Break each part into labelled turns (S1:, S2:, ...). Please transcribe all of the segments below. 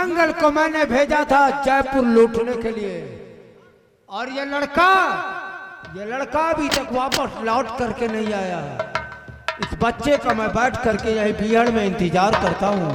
S1: मंगल को मैंने भेजा था जयपुर लूटने के लिए, और ये लड़का अभी तक वापस लौट करके नहीं आया। इस बच्चे का मैं बैठ करके यही बिहड़ में इंतजार करता हूँ।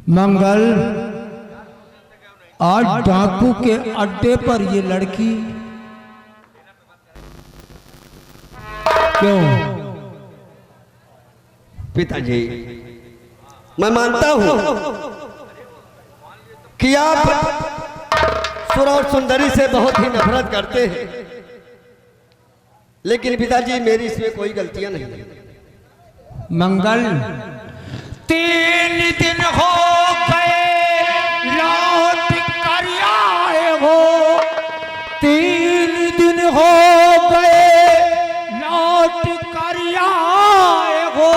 S1: मंगल, आज डाकू के अड्डे पर ये लड़की क्यों?
S2: पिताजी, मैं मानता हूं कि आप सुर और सुंदरी से बहुत ही नफरत करते हैं, लेकिन पिताजी मेरी इसमें कोई गलतियां नहीं।
S1: मंगल, 3 दिन हो गए लौट कर आए हो, 3 दिन हो गए लौट कर आए हो,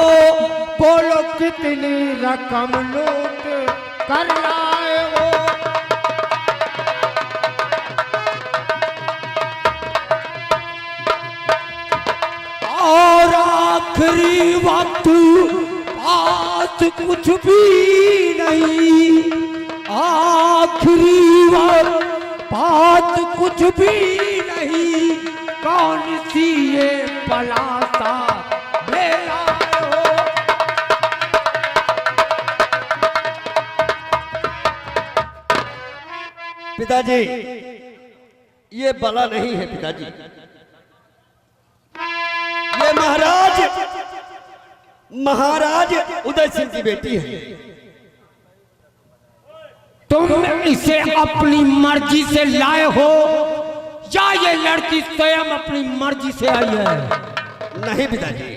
S1: बोलो कितनी रकम लूट कर लाए हो। और आखिरी वक्त बात कुछ भी नहीं, आखिरी बात कुछ भी नहीं, कौन सी ये पलासा ले आए हो।
S2: पिताजी, ये बला नहीं है पिताजी, ये महाराज उदय सिंह की बेटी है।
S1: तुम इसे अपनी मर्जी से लाए हो या ये लड़की स्वयं अपनी मर्जी से आई है?
S2: नहीं पिताजी,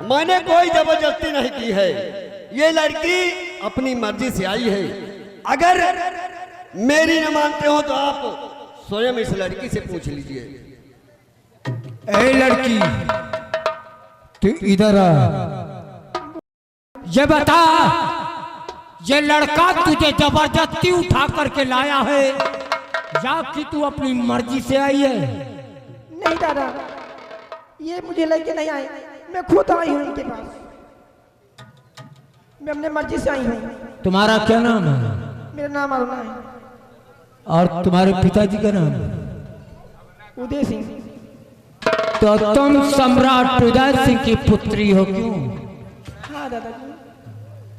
S2: मैंने कोई जबरदस्ती नहीं की है, ये लड़की अपनी मर्जी से आई है। अगर मेरी न मानते हो तो आप स्वयं इस लड़की से पूछ लीजिए।
S1: ए लड़की, तू इधर आ, ये बता, ये लड़का तुझे जबरदस्ती उठा करके लाया है या कि तू अपनी मर्जी से आई है?
S3: नहीं दादा, ये मुझे लेके नहीं आए, मैं खुद आई हूँ इनके पास, मैं अपने मर्जी से आई हूँ।
S1: तुम्हारा क्या नाम है?
S3: मेरा नाम अरुणा है।
S1: और तुम्हारे पिताजी का नाम?
S3: उदय सिंह।
S1: तो तुम सम्राट उदय सिंह की पुत्री हो क्यों?
S3: हाँ दादाजी।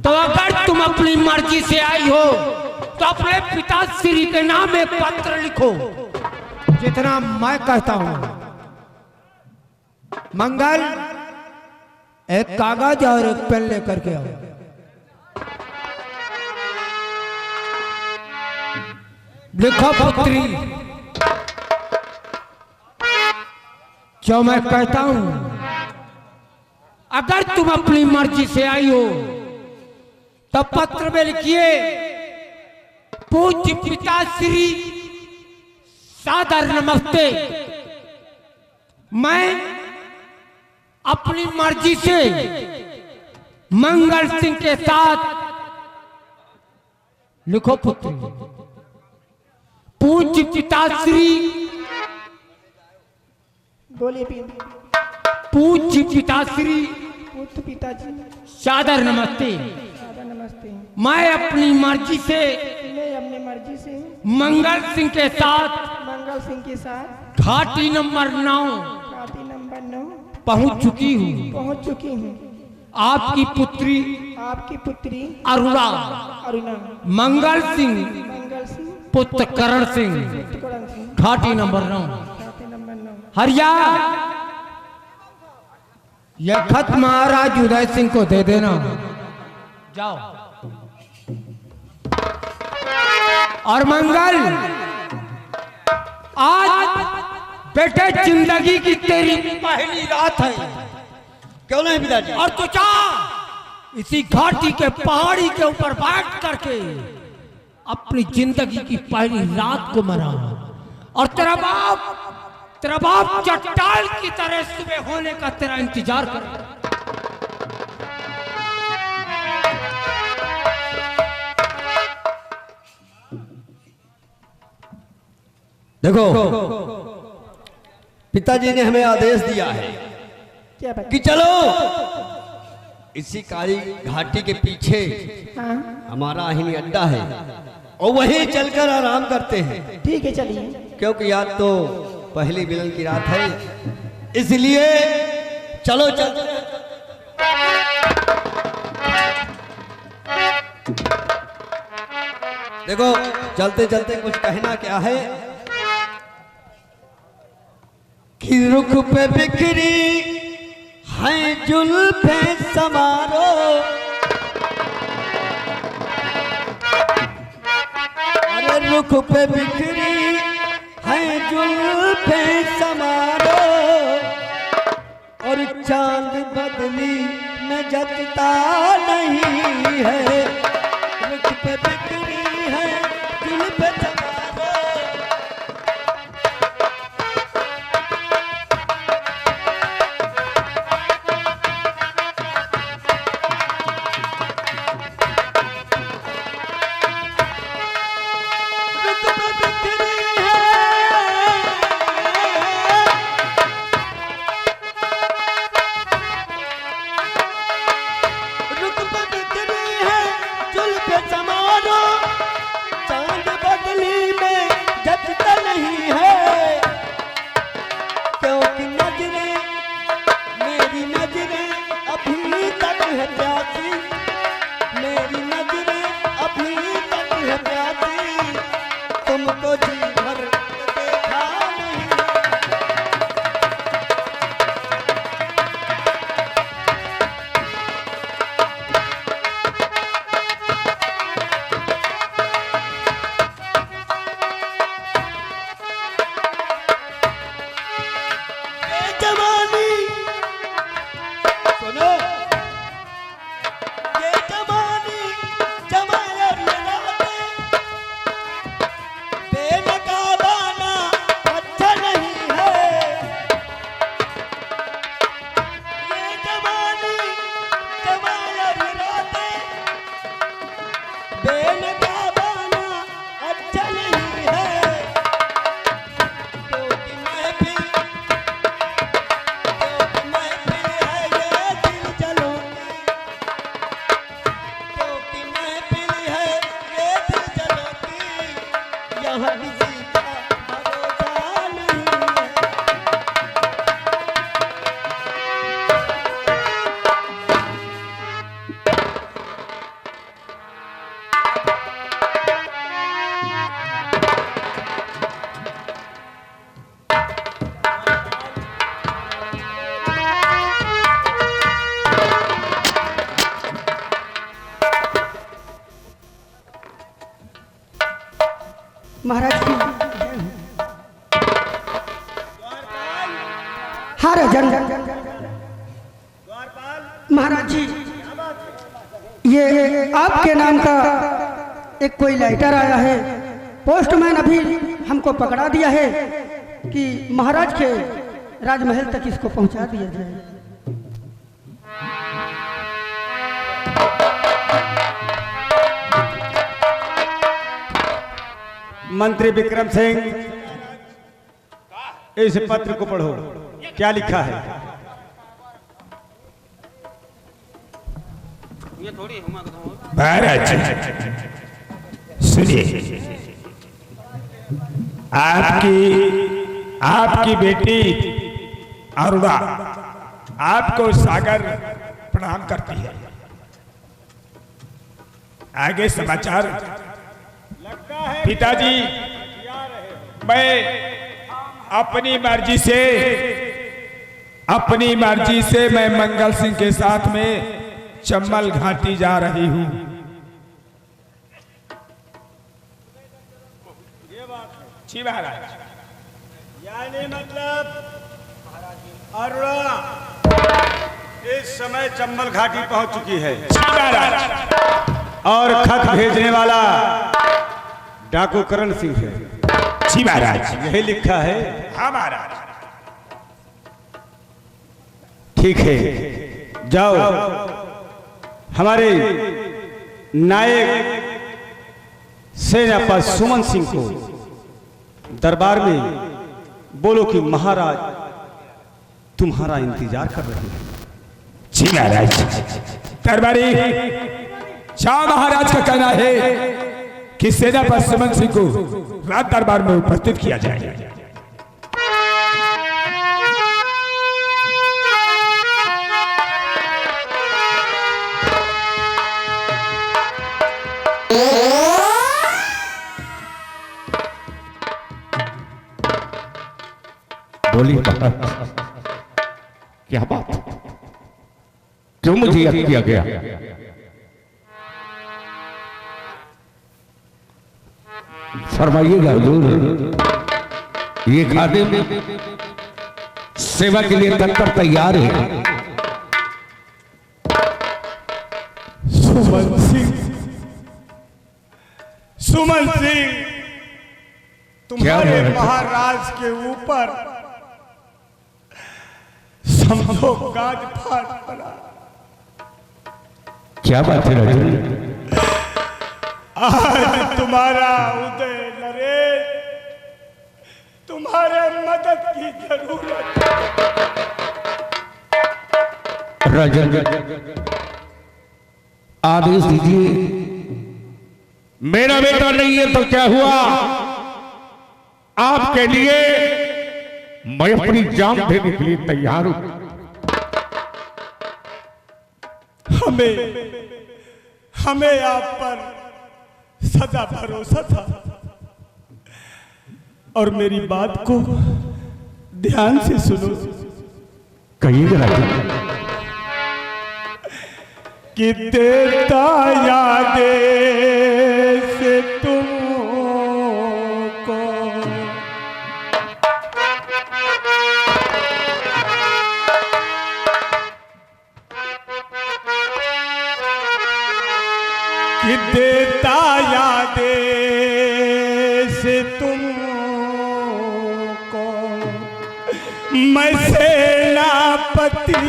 S1: तो अगर तुम अपनी मर्जी से आई हो तो अपने पिताश्री के नाम एक पत्र लिखो, जितना मैं कहता हूं। मंगल, एक कागज और एक पेन लेकर के आओ। लिखो पुत्री, जो मैं कहता हूं, अगर तुम अपनी मर्जी से आई हो तो पत्र में लिखिए, पूज्य पिताश्री सादर नमस्ते, मैं अपनी मर्जी से मंगल सिंह के साथ, लिखो पुत्री, पूज्य पिताश्री,
S3: बोलिए
S1: पूज्य पिताश्री,
S3: पूज्य पिताजी,
S1: सादर नमस्ते,
S3: नमस्ते।
S1: मैं अपनी मर्जी से,
S3: मैं अपनी मर्जी से
S1: मंगल सिंह के साथ घाटी नंबर 9 पहुंच चुकी हूँ। आपकी पुत्री अरुणा मंगल सिंह पुत्र करण सिंह घाटी नंबर 9 हरिया। यह खत महाराज उदय सिंह को दे देना, जाओ। और मंगल, आज बेटे जिंदगी की तेरी पहली रात है।
S2: क्यों नहीं पिताजी?
S1: और तू जा इसी घाटी के पहाड़ी के ऊपर बैठ करके अपनी जिंदगी की पहली रात को मना। और तेरा बाप तेरा बाप चट्टान की तरह सुबह होने का तेरा इंतजार कर रहा है।
S2: देखो, पिताजी ने हमें आदेश दिया है
S3: क्या बात?
S2: कि चलो इसी काली घाटी के पीछे
S3: हाँ
S2: हमारा अहिनी अड्डा है और वहीं चलकर आराम करते हैं,
S3: ठीक है चलिए। क्योंकि
S2: आज तो पहली मिलन की रात है, इसलिए चलो चलते हैं। देखो, चलते चलते कुछ कहना क्या है कि रुख पे बिखरी है जुल्फे समारो, अरे रुख पे बिखरी है जुल्फे समारो, और चांद बदली में जचता नहीं है, रुख पे बिखरी है जुल्फे समारो। तुमको जी भर देखा नहीं। ये जवानी सुनो, ये जवानी जमाया बेनकाबाना अच्छा नहीं है, ये जवानी जमाया बेनकाबाना अच्छा नहीं है, क्योंकि महफिल है ये दिल जलों की, क्योंकि महफिल है ये दिल जलों की, यहाँ किसी का भरोसा नहीं है।
S3: महाराज की हाँ राजन। महाराज जी, ये आपके नाम का एक कोई लेटर आया है, पोस्टमैन अभी हमको पकड़ा दिया है कि महाराज के राजमहल तक इसको पहुंचा दिया जाए।
S4: मंत्री विक्रम सिंह, इस पत्र को पढ़ो, क्या लिखा है?
S5: महाराज सुनिए, आपकी बेटी अरुणा आपको सागर प्रणाम करती है। आगे समाचार। पिताजी, मैं अपनी मर्जी से मैं मंगल सिंह के साथ में चम्बल घाटी जा रही हूं। जी महाराज।
S4: यानी मतलब अरुणा इस समय चम्बल घाटी पहुंच चुकी है।
S5: जी महाराज।
S4: और खत भेजने वाला डाकू करण सिंह है।
S5: जी महाराज।
S4: यही लिखा है।
S5: हाँ महाराज।
S4: ठीक है, जाओ हमारे नायक सेनापति सुमन सिंह को दरबार में बोलो कि महाराज तुम्हारा इंतजार कर रहे हैं।
S5: जी महाराज। दरबारी शाह महाराज का कहना है कि सेनापति सुमन सिंह को रात दरबार में उपस्थित किया जाए।
S6: बोली क्या बात, क्यों मुझे याद किया गया? फरमाइएगा हुजूर। ये खादिम सेवा के लिए तत्पर तैयार है।
S4: सुमन सिंह, सुमन सिंह, तुम्हारे महाराज के ऊपर समझो गाज फाट पड़ा।
S6: क्या बात है राजन?
S4: आज तुम्हारा उदय नरेश तुम्हारे मदद की जरूरत है।
S6: राजन आदेश दीजिए। मेरा बेटा नहीं है तो क्या हुआ? आपके लिए मैं अपनी जान देने के लिए तैयार हूं।
S4: हमें आप पर सदा भरोसा था और मेरी बात को ध्यान से सुनो।
S6: कहिएगा राजन।
S4: कि देता यादें से तुमको कि देता यादें से तुमको मैं सेनापति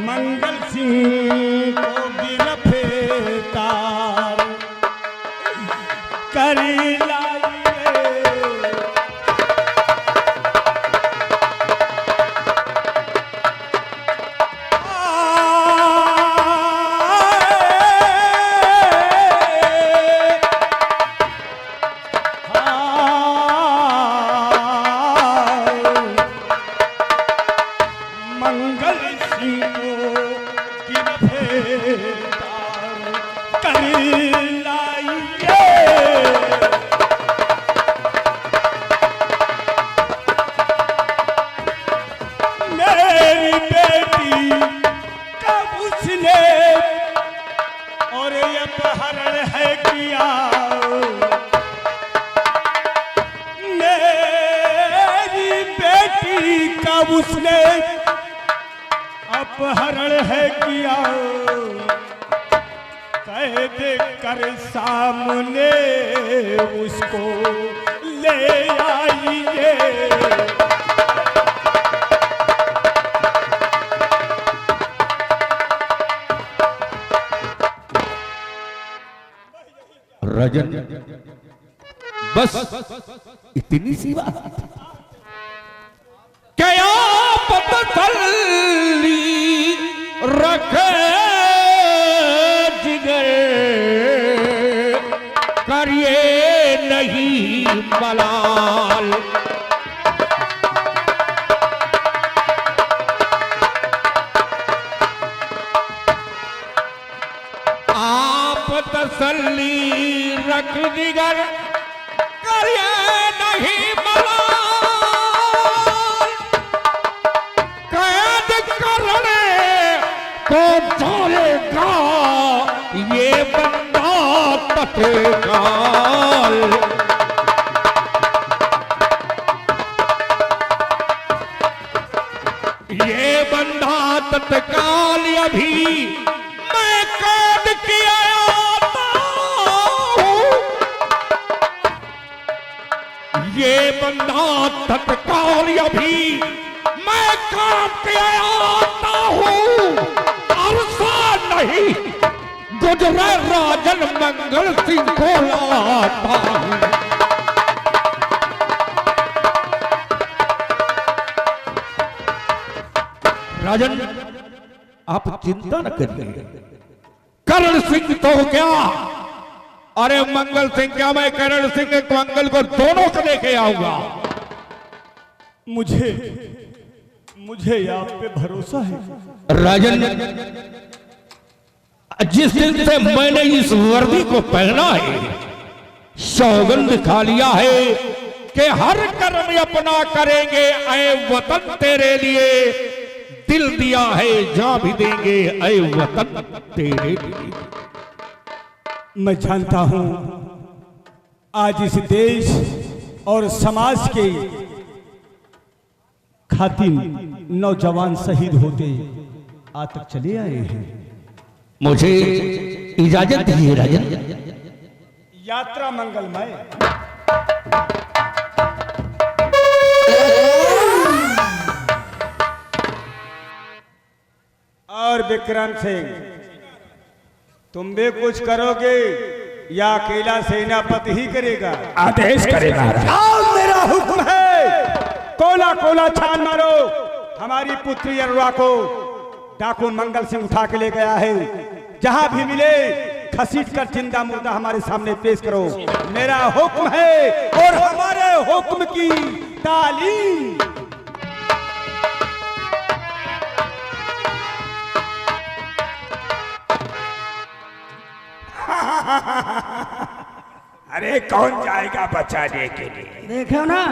S4: मंगल सिंह को गिरफ्तार करी लाइए। मंगल सिंह को गिरफ्तार करी लाइए। मेरी बेटी कब उसने और ये अपहरण है किया। मेरी बेटी कब उसने अपहरण है किया। कैद कर सामने उसको ले आइए।
S6: राजन बस इतनी सी बात। क्या पतली रखे जिगर करिए नहीं मलाल। आप तसल्ली रख जिगर करिए नहीं मलाल। कैद करने को चलेगा ये बंदा तत्काल। ये बंधा तत्काल अभी मैं कैद किया आता हूं। ये बंधा तत्काल अभी मैं काम के आता हूं। अरसा नहीं गुजरे राजन मंगल सिंह को लाता हूं। राजन आप चिंता न करिए, करण सिंह तो क्या, अरे मंगल सिंह क्या, मैं करण सिंह मंगल को दोनों को लेके आऊंगा।
S4: मुझे आप पे भरोसा है।
S6: राजन जिस दिन से मैंने इस वर्दी को पहना है, सौगंध खा लिया है कि हर कर्म अपना करेंगे, ऐ वतन तेरे लिए दिल दिया है, जा भी देंगे ऐ वतन तेरे लिए।
S4: मैं जानता हूं आज इस देश और समाज के खातिर नौजवान शहीद होते आज तक चले आए हैं।
S6: मुझे इजाजत दीजिए राजन।
S4: यात्रा मंगलमय। और विक्रम सिंह, तुम भी कुछ करोगे या अकेला सेनापति ही करेगा?
S5: आदेश करेगा।
S4: मेरा हुक्म है, कोला कोला छान मारो। हमारी पुत्री अरुणा को डाकू मंगल सिंह उठा के ले गया है। जहां भी मिले घसीट कर जिंदा मुर्दा हमारे सामने पेश करो। मेरा हुक्म है और हमारे हुक्म की तालीम।
S5: अरे कौन जाएगा बचाने के लिए?
S3: देखो ना,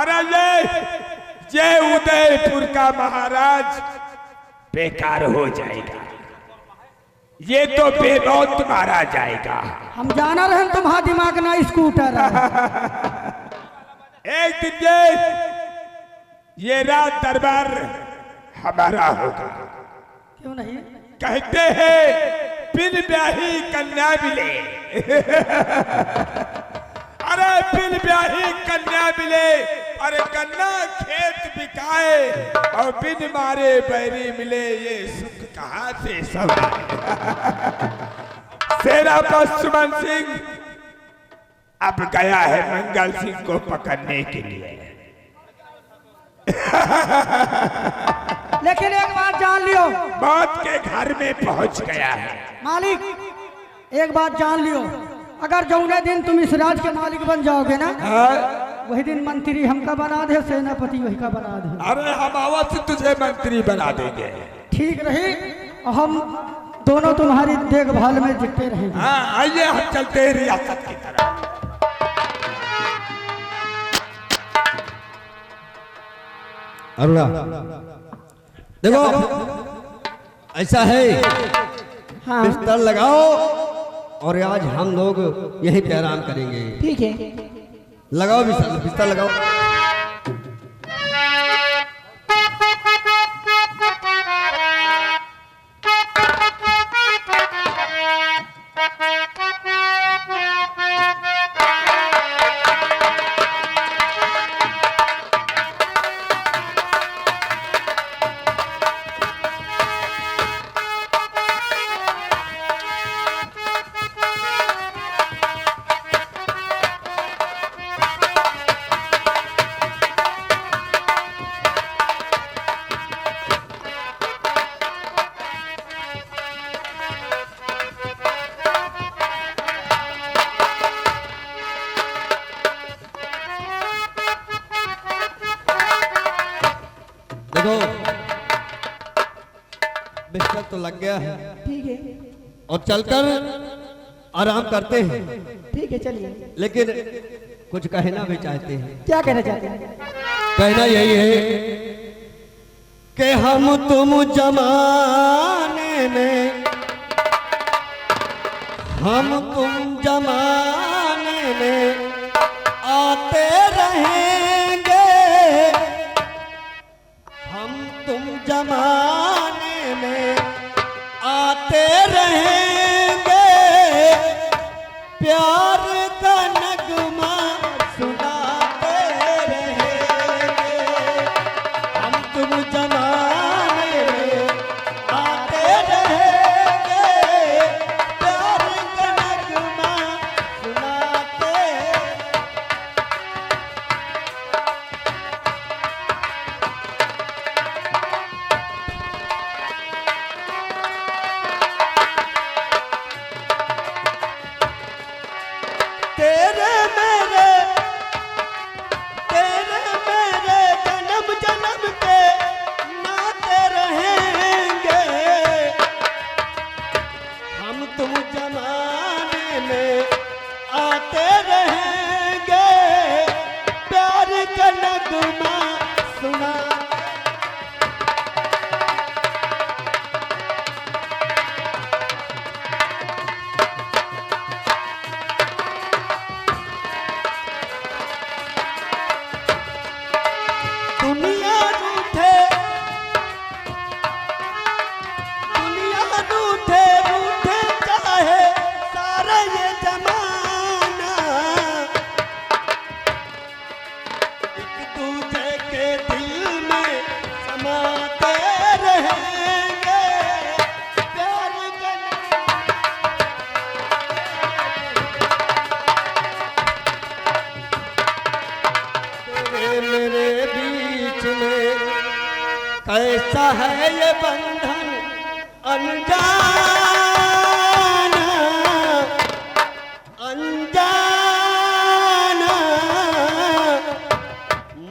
S5: अरे ये उदयपुर का महाराज बेकार हो जाएगा, ये तो बेमौत मारा जाएगा।
S3: हम जाना रहे तुम्हारा दिमाग ना स्कूटर है।
S5: एक दिन ये रात दरबार हमारा होगा।
S3: क्यों नहीं?
S5: कहते हैं बिन ब्याही कन्या मिले। अरे बिन ब्याही कन्या मिले, अरे कन्या खेत बिकाए और बिन मारे बैरी मिले, ये सुख कहां से सब सेनापति सुमन सिंह अब गया है मंगल सिंह को पकड़ने के लिए।
S3: लेकिन एक बात जान लियो,
S5: मौत के घर में पहुंच गया है।
S3: मालिक एक बात जान लियो, अगर जौने दिन तुम इस राज के मालिक बन जाओगे ना, वही दिन मंत्री हमका बना दे, सेनापति वही का बना दे।
S5: अरे हम अवश्य तुझे मंत्री बना देंगे।
S3: ठीक रही, और हम दोनों तुम्हारी देखभाल में जितते रहेंगे।
S5: हाँ आइए हम चलते हैं रियासत की तरफ।
S2: अरुणा देखो, ऐसा है,
S3: हाँ
S2: बिस्तर लगाओ और आज हम लोग यहीं पे आराम करेंगे।
S3: ठीक है,
S2: लगाओ बिस्तर, बिस्तर लगाओ। देखो बिस्तर तो लग गया है,
S3: ठीक है,
S2: और चलकर आराम करते हैं।
S3: ठीक है, चलिए।
S2: लेकिन कुछ कहना भी चाहते हैं।
S3: क्या कहना चाहते हैं?
S2: कहना यही है कि हम तुम जमाने में हम तुम जमाने में आते रहेंगे, हम तुम जमाने में आते रहेंगे, प्यार का नगमा सुनाते रहेंगे। हम तुम जमाने में आते रहेंगे, प्यार का नगमा सुनाते। तेरे मेरे जन्म जन्म के नाते रहेंगे, हम तुम जमाने में आते रहेंगे, प्यार का नगमा सुना। दुनिया रूठे, दुनिया रूठे रूठे चाहे सारा ये जमाना, एक दूजे के दिल में समाते रहेंगे, प्यार का मेरे बीच में कैसा है ये बंधन अनजाना, अनजाना,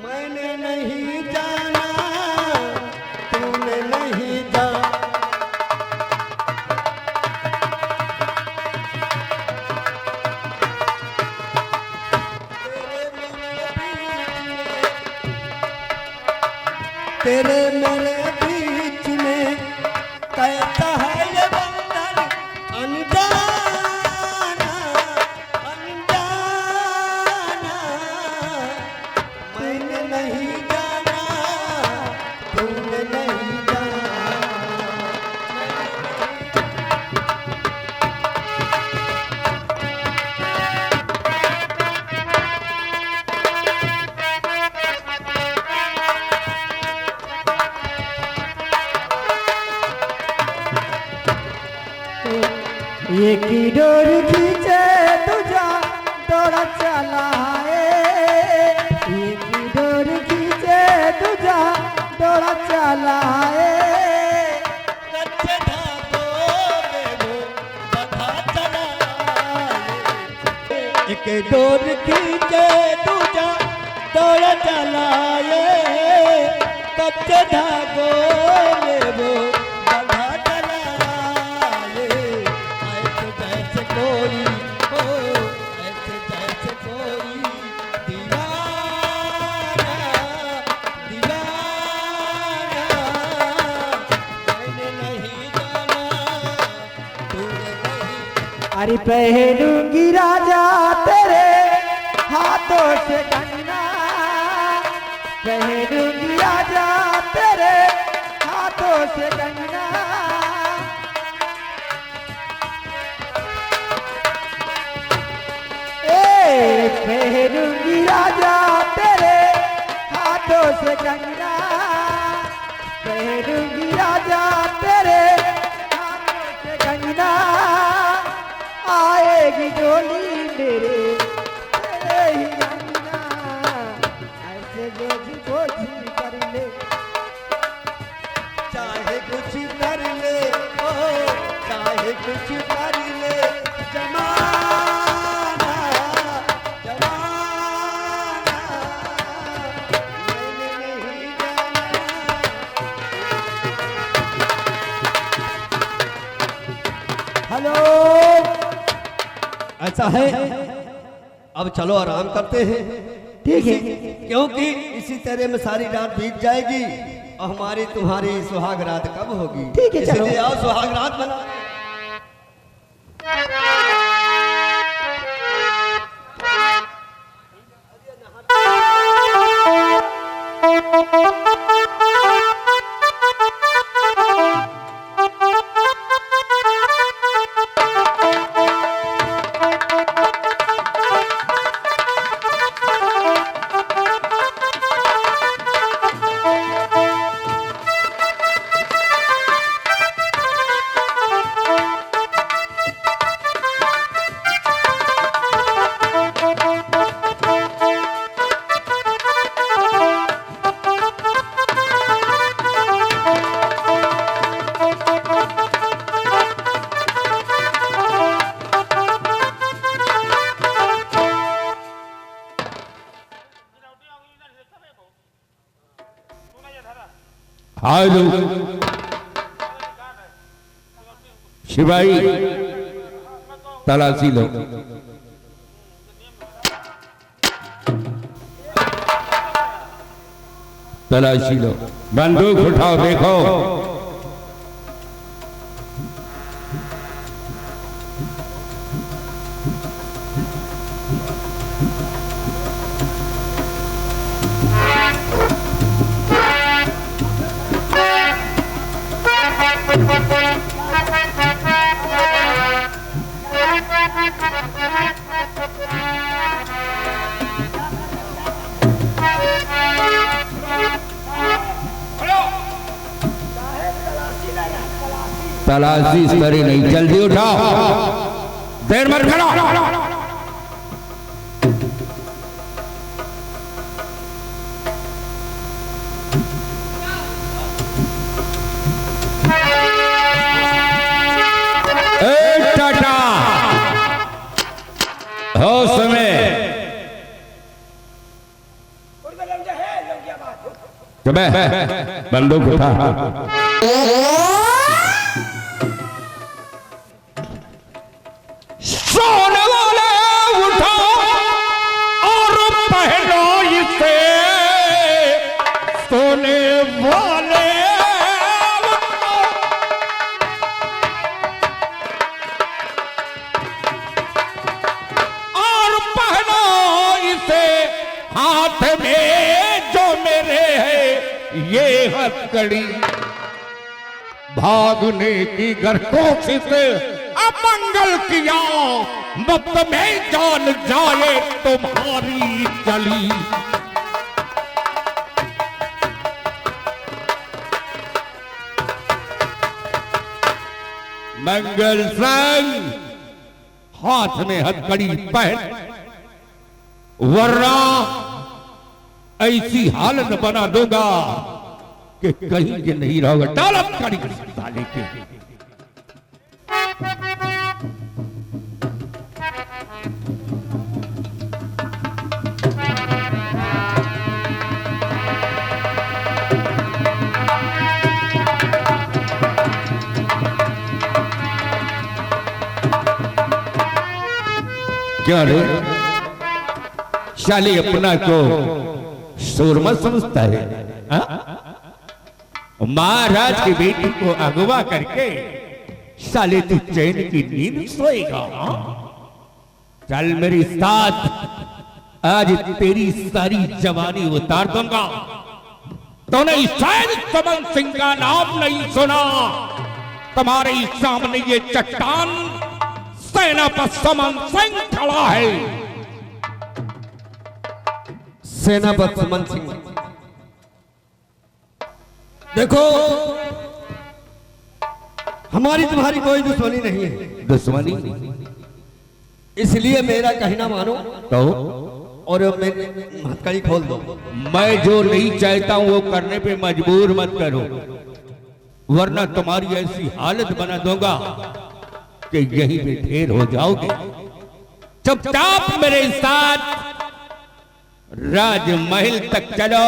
S2: मैंने नहीं जाना, तूने नहीं जाना। तेरे मेरे बीच में कैसा है ये बंधन अनजाना, अनजाना, मैंने नहीं जाना, तूने नहीं जाना।
S3: एक ही डोर खींचे तुझा दौड़ा चला है, एक ही डोर खींचे तुझा दौड़ा चला है।
S2: कच्चे धागों में वो बंधा चला है, एक डोर खींचे तुझा दौड़ा चलाए, कच्चे धागों में वो बंधा चलाए। ऐसे जैसे कोई हो, ऐसे जैसे कोई दीवाना, दीवाना, मैंने नहीं जाना, तूने नहीं।
S3: अरे पहनूंगी राजा तेरे हाथों से कंगना, पहनूंगी राजा तेरे हाथों से कंगना। पहनूंगी राजा तेरे हाथों से कंगना, पहनूंगी राजा तेरे हाथों से कंगना। आएगी डोली मेरे तेरे ही अंगना, ऐसे गोजी गोजी कर ले,
S2: चाहे कुछ कर ले, ओ चाहे कुछ कर ले, जमाना, जमाना, मैंने नहीं जाना।
S3: हेलो।
S2: ऐसा है, अब चलो आराम करते हैं।
S3: ठीक है,
S2: क्योंकि इसी तरह में सारी रात बीत जाएगी और हमारी तुम्हारी सुहाग रात कब होगी।
S3: ठीक है, चलो।
S2: इसलिए आओ सुहाग रात बना।
S6: हेलो शिवाई तलाशी लो। तलाशी लो, बंदूक उठाओ, देखो। तलाशी इस तरह नहीं, जल्दी उठाओ, देर मत करो। टाटा होश में बंदूक उठा। सोने वाले उठो और पहनो इसे, सोने वाले और पहनो इसे, हाथ में जो मेरे है ये हथकड़ी। भागने की घर कोशिश अमंगल किया, वक्त में जान जाए तुम्हारी चली। मंगल संग हाथ में हथकड़ी पहन, वरना ऐसी हालत बना दूंगा कि कहीं के नहीं रहोगे। डालब कड़ी साले के। क्या रे शाली अपना को सूरमा समझता है? महाराज की बेटी को अगवा करके साले तू चैन की नींद सोएगा? चल मेरे साथ, आज तेरी सारी जवानी उतार दूंगा। तूने शायद समन सिंह का नाम नहीं सुना। तुम्हारे सामने ये चट्टान सेनापति समन सिंह खड़ा है।
S2: सेनापति समन सिंह, देखो हमारी तुम्हारी कोई दुश्मनी नहीं है।
S6: दुश्मनी?
S2: इसलिए मेरा कहना मानो
S6: तो
S2: और मेरी हथकड़ी खोल दो।
S6: मैं जो नहीं चाहता हूं वो करने पे मजबूर मत करो, वरना तुम्हारी ऐसी हालत बना दूंगा कि यहीं पे ढेर हो जाओगे। चुपचाप मेरे साथ राजमहल तक चलो,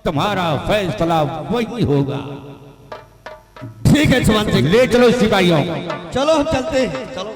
S6: तुम्हारा फैसला वही होगा।
S2: ठीक है समन सिंह,
S6: ले चलो सिपाहियों।
S2: चलो हम चलते हैं, चलो।